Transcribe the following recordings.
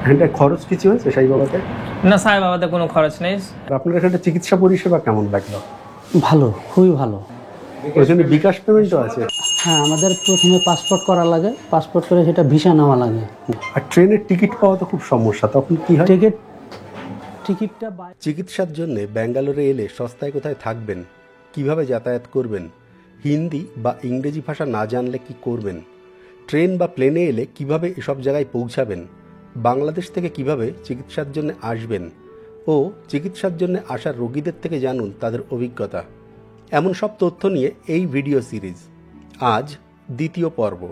এখানটায় খরচ কিছু হয়েছে সাই বাবাতে? না, সাই বাবাতে কোনো খরচ নেই। আপনার এখানটা চিকিৎসা পরিষেবা কেমন লাগলো? ভালো, খুবই ভালো। ওই জন্য বিকাশ পেমেন্টও আছে? হ্যাঁ, আমাদের প্রথমে পাসপোর্ট করা লাগে, পাসপোর্ট করে সেটা ভিসা নেওয়া লাগে। আর ট্রেনের টিকিট পাওয়া তো খুব সমস্যা, তখন কি হয়? টিকিটটা চিকিৎসার জন্য ব্যাঙ্গালোরে এলে সস্তায় কোথায় থাকবেন, কিভাবে যাতায়াত করবেন, হিন্দি বা ইংরেজি ভাষা না জানলে কি করবেন, ট্রেন বা প্লেনে এলে কিভাবে এসব জায়গায় পৌঁছাবেন, বাংলাদেশ থেকে কিভাবে চিকিৎসার জন্য আসবেন ও চিকিৎসার জন্য আসা রোগীদের থেকে জানুন তাদের অভিজ্ঞতা। এমন সব তথ্য নিয়ে এই ভিডিও সিরিজ। আজ দ্বিতীয় পর্ব।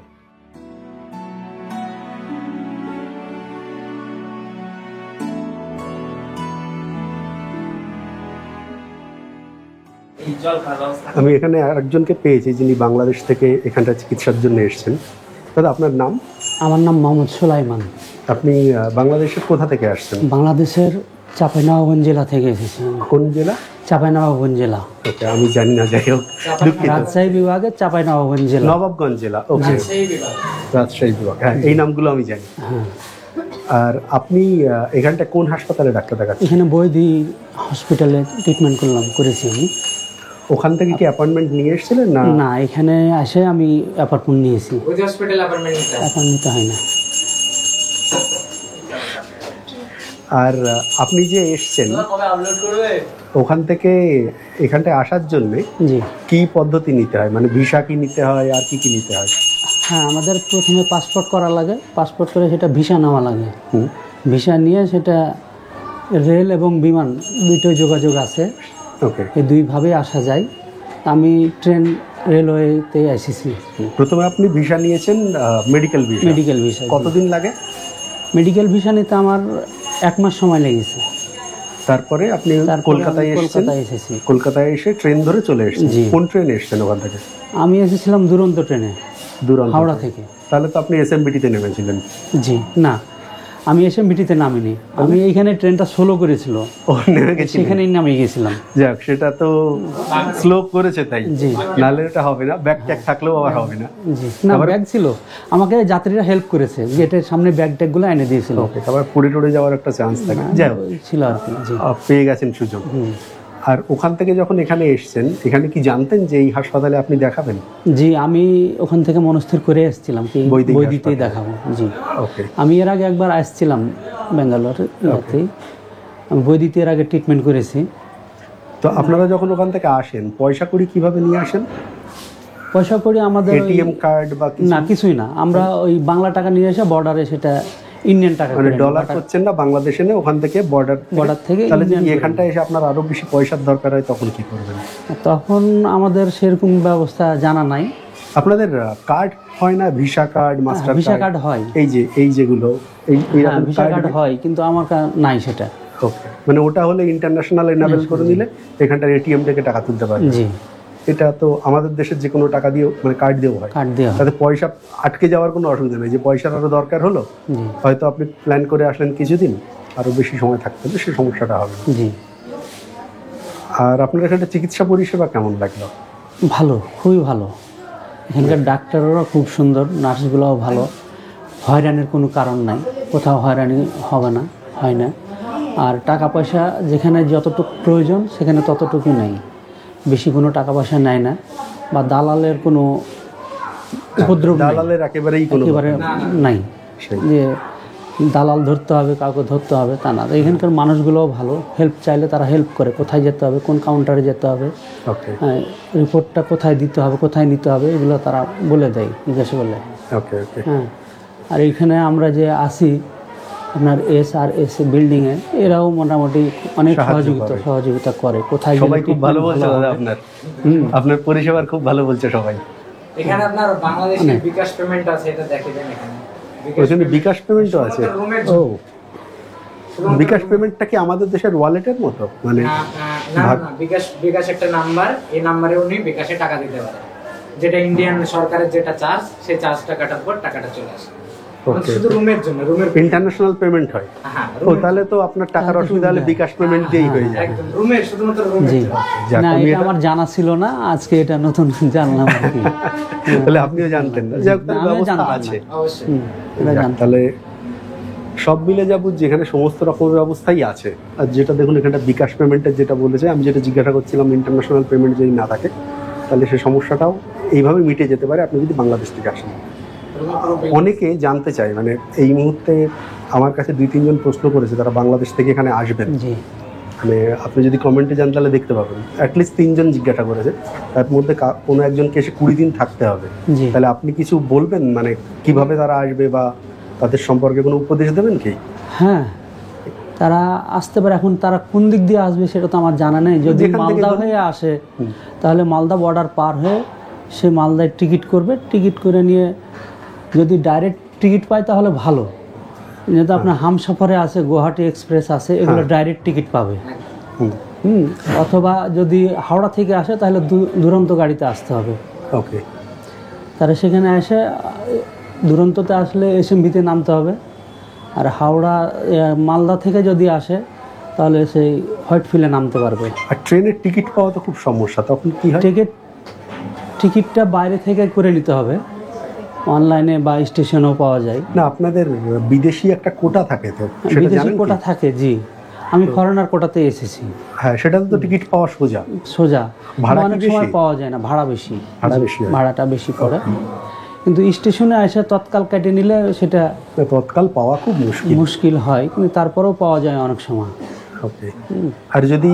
আমি এখানে আরেকজনকে পেয়েছি যিনি বাংলাদেশ থেকে এখানটা চিকিৎসার জন্য এসেছেন। দাদা, আপনার নাম? আমার নাম মোহাম্মদ সুলাইমান। আপনি বাংলাদেশের কোথা থেকে আসছেন? বাংলাদেশের চাঁপাইনবাবগঞ্জ জেলা থেকে এসেছি। কোন জেলা? চাঁপাইনবাবগঞ্জ জেলা। ওকে, আমি জানি না, যাই হোক, রাজশাহী বিভাগে চাঁপাইনবাবগঞ্জ জেলা। নবাবগঞ্জ জেলা। ওকে, রাজশাহী বিভাগ। হ্যাঁ, এই নামগুলো আমি জানি। হ্যাঁ। আর আপনি এখানটা কোন হাসপাতালে ডাক্তার দেখাচ্ছেন? এখানে বৈদি হসপিটালে ট্রিটমেন্ট করেছি আমি। ওখান থেকে কি অ্যাপয়েন্টমেন্ট নিয়ে এসেছিলেন? না না, এখানে এসে আমি অ্যাপয়েন্টমেন্ট নিয়েছি। অ্যাপয়েন্টমেন্ট নিতে হয় না। আর আপনি যে এসছেন ওখান থেকে এখানটায় আসার জন্য জি, কি পদ্ধতি নিতে হয়, মানে ভিসা কি নিতে হয়, আর কি কি নিতে হয়? হ্যাঁ, আমাদের প্রথমে পাসপোর্ট করা লাগে, পাসপোর্ট করে সেটা ভিসা নেওয়া লাগে। ভিসা নিয়ে সেটা রেল এবং বিমান দুটোই যোগাযোগ আছে। ওকে, এই দুইভাবেই আসা যায়। আমি ট্রেন রেলওয়েতে এসেছি। প্রথমে আপনি ভিসা নিয়েছেন, মেডিকেল ভিসা। Medical visa. কতদিন লাগে? মেডিকেল ভিসা নিতে আমার 1 মাস সময় লেগেছে। তারপরে আপনি কলকাতায় এসেছি। কলকাতায় এসে ট্রেন ধরে চলে এসেছেন। কোন ট্রেনে এসেছেন ওখান থেকে? আমি এসেছিলাম দুরন্ত ট্রেনে, হাওড়া থেকে। তাহলে তো আপনি এসএমবিটিতে নেমেছিলেন? জি না, আমি এসএমবিটিতে নামিনি। আমি এইখানে ট্রেনটা স্লো করেছিল, সেখানেই নামিয়ে গেছিলাম। যাক, সেটা তো স্লো করেছে তাই। জি, নাহলে এটা হবে না। ব্যাগ ট্যাগ থাকলেও আবার হবে না। জি না, ব্যাগ ছিল, আমাকে যাত্রীরা হেল্প করেছে, গেটের সামনে ব্যাগ ট্যাগগুলো এনে দিয়েছিল। ওকে, আবার পুড়ে টুড়ে যাওয়ার একটা চান্স থাকে। যাই হোক, ছিল আর কি। জি, পেয়ে গেছেন সুযোগ। আর ওখান থেকে যখন এখানে এসেছেন, এখানে কি জানতেন যে এই হাসপাতালে আপনি দেখাবেন? জি, আমি ওখান থেকে মনস্থির করে এসেছিলাম কি বৈদিতেই দেখাবো। জি, ওকে। আমি এর আগে একবার আসছিলাম ব্যাঙ্গালোরে, আমি বৈদিতে এর আগে ট্রিটমেন্ট করেছি। তো আপনারা যখন ওখান থেকে আসেন, পয়সা কড়ি কিভাবে নিয়ে আসেন? পয়সা কড়ি আমাদের এটিএম কার্ড বা না, কিছুই না। আমরা ওই বাংলা টাকা নিয়ে এসে বর্ডারে সেটা ইন্ডিয়ান টাকা, মানে ডলার করছেন না, বাংলাদেশে নেই, ওখান থেকে বর্ডার থেকে। তাহলে যদি এখানটায় এসে আপনার আরো বেশি পয়সার দরকার হয় তখন কি করবেন? তখন আমাদের সেরকম ব্যবস্থা জানা নাই। আপনাদের কার্ড হয় না? Visa card, master visa card হয়। এই যেগুলো ভিসা কার্ড হয়, কিন্তু আমার নাই সেটা। ওকে, মানে ওটা হলে ইন্টারন্যাশনাল এনাবেল করে নিলে এখানটার এটিএম থেকে টাকা তুলতে পারবে। জি, এটা তো আমাদের দেশের যে কোনো টাকা দিয়ে, মানে কার্ড দিয়েও হয়। তাতে পয়সা আটকে যাওয়ার কোনো অসুবিধা নেই। যে পয়সার আরো দরকার হলো, হয়তো আপনি প্ল্যান করে আসলেন কিছুদিন, আরো বেশি সময় থাকতে হবে, সেই সমস্যাটা হবে। জি। আর আপনার এখানে চিকিৎসা পরিষেবা কেমন লাগলো? ভালো, খুবই ভালো। এখানকার ডাক্তাররা খুব সুন্দর, নার্সগুলোও ভালো। হয়রানির কোনো কারণ নাই, কোথাও হয়রানি হবে না, হয় না। আর টাকা পয়সা যেখানে যতটুকু প্রয়োজন সেখানে ততটুকু নেই, বেশি কোনো টাকা পয়সা নেয় না, বা দালালের কোনো উপদ্রব, দালালের একেবারে নাই যে দালাল ধরতে হবে, কাউকে ধরতে হবে, তা না। এখানকার মানুষগুলোও ভালো, হেল্প চাইলে তারা হেল্প করে, কোথায় যেতে হবে, কোন কাউন্টারে যেতে হবে, রিপোর্টটা কোথায় দিতে হবে, কোথায় নিতে হবে, এগুলো তারা বলে দেয়, জিজ্ঞাসা করলে। হ্যাঁ, আর এইখানে আমরা যে আসি আপনার SRS বিল্ডিংয়ে, এরাও মোটামুটি অনেক সহযোগিতা করে। কোথায় সবাই খুব ভালো বলছে দাদা, আপনার পরিষেবার খুব ভালো বলছে সবাই। এখানে আপনার বাংলাদেশের বিকাশ পেমেন্ট আছে, এটা দেখেন এখানে। ওখানে বিকাশ পেমেন্টও আছে। ও, বিকাশ পেমেন্টটা কি আমাদের দেশের ওয়ালেটের মতো? মানে না, বিকাশ একটা নাম্বার, এই নাম্বারে উনি বিকাশে টাকা দিতে পারে, যেটা ইন্ডিয়ান সরকারের যেটা চার্জ, সেই চার্জটা কাটার পর টাকাটা চলে আসে। শুধু রুমের জন্য, ইন্টারন্যাশনাল পেমেন্ট হয়। ও, তাহলে তো আপনার টাকার অসুবিধা হলে বিকাশ পেমেন্ট দিয়েই হয়ে যায়। একদম রুমের, শুধুমাত্র রুমের। না, এটা আমার জানা ছিল না, আজকে এটা নতুন জানলাম। তাহলে আপনিও জানতেন না? ব্যবস্থা আছে অবশ্যই। তাহলে সব মিলে যাবো যেখানে সমস্ত রকমের ব্যবস্থাই আছে। আর যেটা দেখুন এখানটা বিকাশ পেমেন্টের যেটা বলেছে, আমি যেটা জিজ্ঞাসা করছিলাম ইন্টারন্যাশনাল পেমেন্ট যদি না থাকে তাহলে সে সমস্যাটাও এইভাবে মিটে যেতে পারে আপনি যদি বাংলাদেশ থেকে আসেন। অনেকে জানতে চায়, মানে এই মুহূর্তে আমার কাছে 2-3 জন প্রশ্ন করেছে তারা বাংলাদেশ থেকে এখানে আসবেন। জি, মানে আপনি যদি কমেন্টে যান তাহলে দেখতে পাবেন অ্যাটলিস্ট 3 জন জিজ্ঞাসা করেছে, তার মধ্যে কোনো একজনকে এসে 20 দিন থাকতে হবে। জি। তাহলে আপনি কিছু বলবেন, মানে কিভাবে তারা আসবে বা তাদের সম্পর্কে কোনো উপদেশ দেবেন কি? হ্যাঁ, তারা আসতে পারে। এখন তারা কোন দিক দিয়ে আসবে সেটা তো আমার জানা নেই। যদি যেখান থেকে মালদা হয়ে আসে তাহলে মালদা বর্ডার পার হয়ে সে মালদায় টিকিট করবে, টিকিট করে নিয়ে যদি ডাইরেক্ট টিকিট পায় তাহলে ভালো। যেহেতু আপনার হামসফরে আছে, গুয়াহাটি এক্সপ্রেস আছে, এগুলো ডাইরেক্ট টিকিট পাবে। অথবা যদি হাওড়া থেকে আসে তাহলে দুরন্ত গাড়িতে আসতে হবে। ওকে, তারা সেখানে এসে দুরন্ততে আসলে এসএমভিতে নামতে হবে। আর হাওড়া মালদা থেকে যদি আসে তাহলে সেই হোয়াইটফিল্ডে নামতে পারবে। আর ট্রেনের টিকিট পাওয়া তো খুব সমস্যা, তখন কি হয়? টিকিটটা বাইরে থেকে করে নিতে হবে, অনলাইনে বা স্টেশনেও পাওয়া যায়। না, আপনাদের বিদেশি একটা কোটা থাকে তো, সেটা বিদেশি জানেন কোটা কি? থাকে, জি। আমি ফরেনার কোটাতে এসেছি। হ্যাঁ, সেটাতে তো টিকিট পাওয়া সোজা। ভাড়া কি অনেক বেশি? সময় পাওয়া যায় না, ভাড়া বেশি। ভাড়া বেশি হয়। ভাড়াটা বেশি পড়ে, কিন্তু স্টেশনে এসে তৎকাল কেটে নিলে সেটা তৎকাল পাওয়া খুব মুশকিল হয়, কিন্তু তারপরেও পাওয়া যায় অনেক সময়। ওকে। আর যদি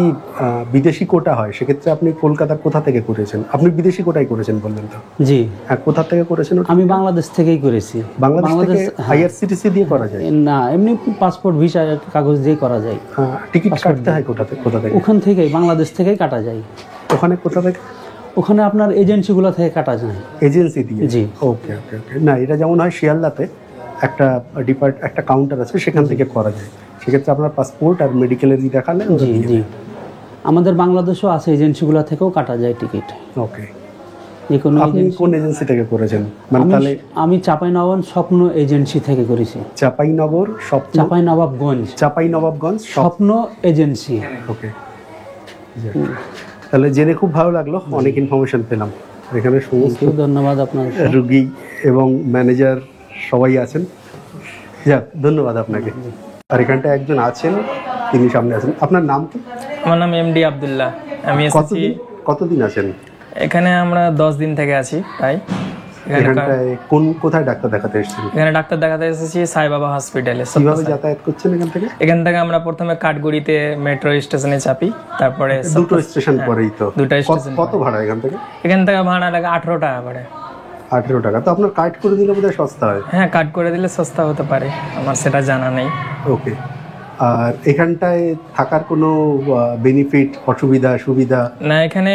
বিদেশি কোটা হয় সেক্ষেত্রে আপনি কলকাতার কোথা থেকে করেছেন? আপনি বিদেশি কোটাই করেছেন বললেন তো? জি। হ্যাঁ, কোথা থেকে করেছেন? আমি বাংলাদেশ থেকেই করেছি। বাংলাদেশ থেকে আইআরসিটিসি দিয়ে করা যায় না, এমনি পাসপোর্ট ভিসা কাগজ দিয়ে করা যায়। টিকিট কাটতে হয় কোথা থেকে? ওখান থেকেই, বাংলাদেশ থেকেই কাটা যায়। ওখানে কোথা থেকে? ওখানে আপনার এজেন্সিগুলো থেকে কাটা যায়। এজেন্সি দিয়ে? জি। ওকে ওকে ওকে। না, এটা যেমন হয় শিয়ালদাতে একটা কাউন্টার আছে, সেখান থেকে করা যায়। সেক্ষেত্রে আপনার পাসপোর্ট আর মেডিকেলের দেখালে। জি জি, আমাদের বাংলাদেশেও আছে, এজেন্সিগুলো থেকেও কাটা যায় টিকিট। ওকে। যে কোনো আপনি কোন এজেন্সি থেকে করেছেন? মানে তাহলে আমি চাঁপাইনবাবগঞ্জ স্বপ্ন এজেন্সি থেকে করেছি। চাঁপাইনবাবগঞ্জ স্বপ্ন এজেন্সি। ওকে। তাহলে জেনে খুব ভালো লাগলো, অনেক ইনফরমেশন পেলাম। এখানে সমস্ত ধন্যবাদ আপনার রুগী এবং ম্যানেজার সবাই আছেন। যাক, ধন্যবাদ আপনাকে। আর এখানটা একজন আছেন, তিনি সামনে আছেন। আপনার নাম কি? আমার নাম এমডি আব্দুল্লাহ। আমি এসেছি। কতদিন আছেন এখানে? আমরা 10 দিন থেকে আছি প্রায়। এখানটায় কোথায় ডাক্তার দেখাতে এসেছেন? এখানে ডাক্তার দেখাতে এসেছি সাইবাবা হসপিটালে। কিভাবে যাতায়াত করছেন এখান থেকে? এখান থেকে আমরা প্রথমে কাঠগুড়িতে মেট্রো স্টেশনে চাপি, তারপরে দুটো স্টেশন পরেই তো। দুটো স্টেশন। কত ভাড়া এখান থেকে? এখান থেকে ভাড়া লাগে 18 টাকা করে। 18 টাকা? তো আপনার কাট করে দিলে বোধহয় সস্তা হয়। হ্যাঁ, কাট করে দিলে সস্তা হতে পারে, আমার সেটা জানা নেই। ওকে। আর এখানটায় থাকার কোনো বেনিফিট, অসুবিধা, সুবিধা? না, এখানে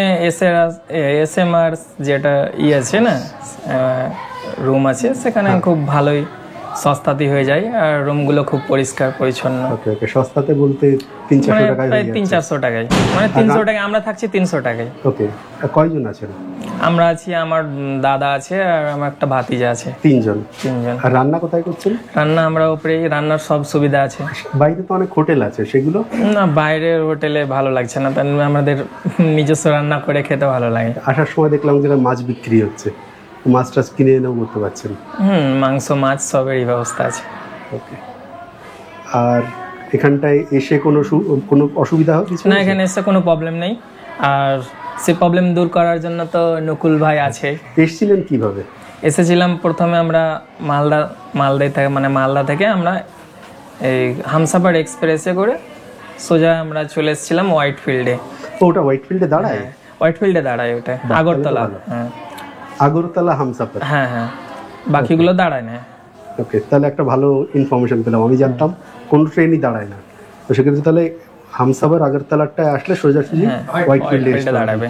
এসএমআর যেটা আছে না, রুম আছে, সেখানে খুব ভালোই সস্তাতে হয়ে যায়। আর রুমগুলো খুব পরিষ্কার পরিচ্ছন্ন। ওকে ওকে। সস্তাতে বলতে 300-400 টাকায়? প্রায় 300-400 টাকায়, মানে 300 টাকা। আমরা থাকছি 300 টাকায়। ওকে। কয়জন আছেন? আমরা আছি, আমার দাদা আছে আর আমার একটা ভাতিজা আছে। 3 জন। আর রান্না কোথায় করছেন? রান্না আমরা উপরে, রান্নার সব সুবিধা আছে। বাইরে তো অনেক হোটেল আছে, সেগুলো? না, বাইরের হোটেলে ভালো লাগছে না, তাই আমাদের নিজস্ব রান্না করে খেতে ভালো লাগে। আসার সময় দেখলাম যে মাছ বিক্রি হচ্ছে, মাছ টাছ কিনে এনেও করতে পারছেন? মাংস মাছ সবেরই ব্যবস্থা আছে। ওকে। আর এখানটায় এসে কোনো অসুবিধা হচ্ছে না? এখানে এসে কোনো প্রবলেম নেই। আর সে প্রবলেম দূর করার জন্য তো নকুল ভাই আছে। এসেছিলেন কিভাবে? এসেছিলাম প্রথমে আমরা মালদা থেকে আমরা এই হামসাফার এক্সপ্রেসে করে সোজা আমরা চলে এসেছিলাম হোয়াইটফিল্ডে। ওটা হোয়াইটফিল্ডে দাঁড়ায়? হোয়াইটফিল্ডে দাঁড়ায় ওটা, আগরতলা। হ্যাঁ, আগরতলা হামসাফার। হ্যাঁ হ্যাঁ, বাকিগুলো দাঁড়ায় না। ওকে, তাহলে একটা ভালো ইনফরমেশন পেলাম। আমি জানতাম কোনো ট্রেনই দাঁড়ায় না, তো সেক্ষেত্রে তাহলে হামসাফার আগরতলাটায় আসলে সোজাসুজি হোয়াইটফিল্ডে দাঁড়াবে।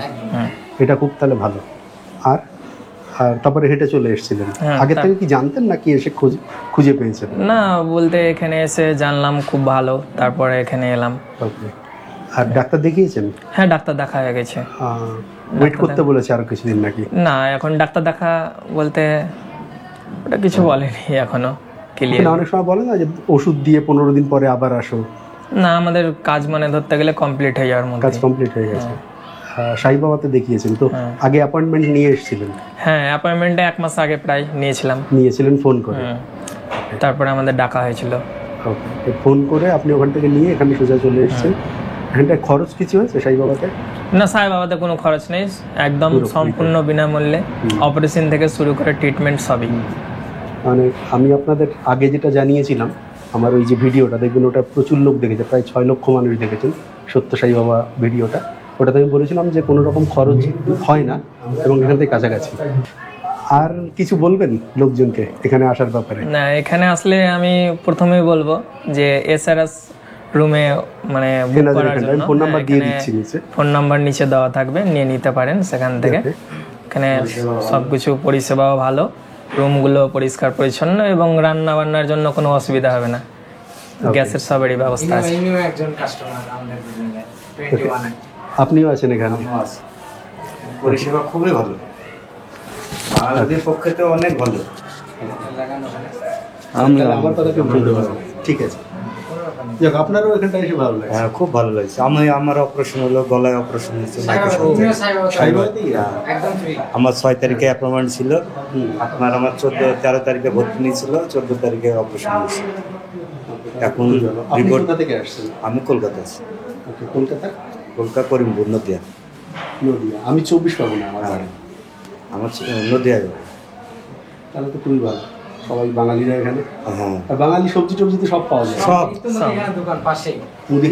এটা খুব তাহলে ভালো। আর তারপরে হেঁটে চলে এসেছিলেন? আগে থেকে কি জানতেন নাকি এসে খুঁজে পেয়েছেন? না, বলতে এখানে এসে জানলাম খুব ভালো, তারপরে এখানে এলাম। ওকে। আর ডাক্তার দেখিয়েছেন? হ্যাঁ, ডাক্তার দেখা হয়ে গেছে। ওয়েট করতে বলেছে আরো কিছুদিন নাকি? না, এখন ডাক্তার দেখা বলতে ওটা কিছু বলেনি এখনো ক্লিয়ার। অনেক সময় বলে না যে ওষুধ দিয়ে 15 দিন পরে আবার আসো। না, আমাদের কাজ মানে ধরতে গেলে কমপ্লিট হয়ে যাওয়ার মধ্যে। কাজ কমপ্লিট হয়ে গেছে। সাইবাবাতে দেখিয়েছেন তো? আগে অ্যাপয়েন্টমেন্ট নিয়ে এসেছিলেন? হ্যাঁ, অ্যাপয়েন্টমেন্টে 1 মাস আগে প্রায় নিয়েছিলেন, ফোন করে। তারপরে আমাদের ডাকা হয়েছিল। ওকে, ফোন করে আপনি ওখান থেকে নিয়ে এখানে সোজা চলে এসেছেন। এখানটায় খরচ কিছু হয়েছে সাই বাবাতে? না, সাই বাবাতে কোনো খরচ নেই, একদম সম্পূর্ণ বিনামূল্যে অপারেশন থেকে শুরু করে ট্রিটমেন্ট সবই। মানে আমি আপনাদের আগে যেটা জানিয়েছিলাম, আমার ওই যে ভিডিওটা দেখবেন, ওটা প্রচুর লোক দেখেছে, প্রায় 6 লক্ষ মানুষ দেখেছেন সত্য সাই বাবা ভিডিওটা। ওটাতে আমি বলেছিলাম যে কোনো রকম খরচ হয় না এবং এখান থেকে কাছাকাছি। আর কিছু বলবেন লোকজনকে এখানে আসার ব্যাপারে? না, এখানে আসলে আমি প্রথমেই বলবো যে এসআরএস রুমে মানে বুক করার জন্য ফোন নাম্বার দিয়ে দিচ্ছি নিচে, ফোন নাম্বার নিচে দেওয়া থাকবে, নিয়ে নিতে পারেন সেখান থেকে। এখানে সবকিছু পরিষেবাও ভালো, রুমগুলো পরিষ্কার পরিচ্ছন্ন এবং রান্না বান্নার জন্য কোনো অসুবিধা হবে না, গ্যাসের সবেরই ব্যবস্থা আছে। ইনিও একজন কাস্টমার আমাদের বিল্ডিং এর 21 এ। আপনিও আছেন এখানে? পরিষেবা খুবই ভালো, বাঙালিদের পক্ষে তো অনেক ভালো। আমি আমার কথা কেউ বলতে পারবো, ঠিক আছে। যাক, আপনারও এখানটা এসে ভালো লাগে? হ্যাঁ, খুব ভালো লাগছে। আমার অপারেশন হলো, গলায় অপারেশন হয়েছে। একদম ফ্রি। আমার 6 তারিখে অ্যাপয়েন্টমেন্ট ছিল, আপনার আমার 13 তারিখে ভর্তি নিয়েছিল, 14 তারিখে অপারেশন হয়েছে। এখন আপনি রিপোর্ট। কোথা থেকে আসছেন? আমি কলকাতা আছি। ওকে, কলকাতা? কলকাতা করিমপুর, নদিয়া। নদিয়া। আমি 24 পরগনা আমার বাড়ি। আমার নদিয়ায়। তাহলে তো খুবই ভালো, সবাই বাঙালিরা এখানে। হ্যাঁ, আর বাঙালি সবজি টবজি তো সব পাওয়া যায়, সব তো মুদিখানা দোকান পাশেই।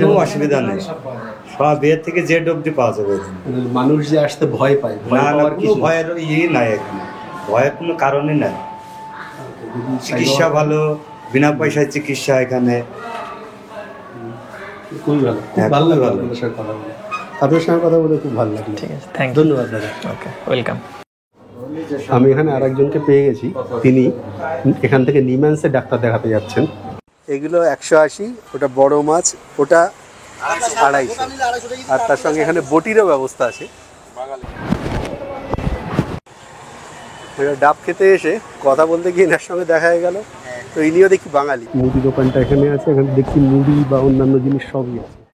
কোনো অসুবিধা নেই, সব পাওয়া যায়। সব বিয়ের থেকে জেড অব্দি পাওয়া যাবে এখানে। মানে মানুষ যে আসতে ভয় পায়, ভয় না না, পাওয়ার কোনো কিছু নেই। ভয়ের নাই এখানে, ভয়ের কোনো কারণই নাই। চিকিৎসা ভালো, বিনা পয়সায় চিকিৎসা এখানে। খুবই ভালো, খুব হ্যাঁ, ভালো খুবই লাগলো ভালো। আপনাদের সাথে কথা বলে। আপনার সঙ্গে কথা বলে খুব ভালো লাগলো। ঠিক আছে, থ্যাংক ইউ। ধন্যবাদ দাদা। Okay, welcome. আমি এখানে আরেকজনকে পেয়ে গেছি, তিনি এখান থেকে নিম্যান্সে ডাক্তার দেখাতে যাচ্ছেন। এগুলো 180, ওটা বড় মাছ, ওটা 250, আর তার সঙ্গে এখানে বটিরও ব্যবস্থা আছে। এটা ডাব খেতে এসে কথা বলতে গিয়ে এনার সঙ্গে দেখা হয়ে গেল, তো ইনিও দেখি বাঙালি। মুদি দোকানটা এখানে আছে, এখানে দেখছি মুড়ি বা অন্যান্য জিনিস সবই আছে।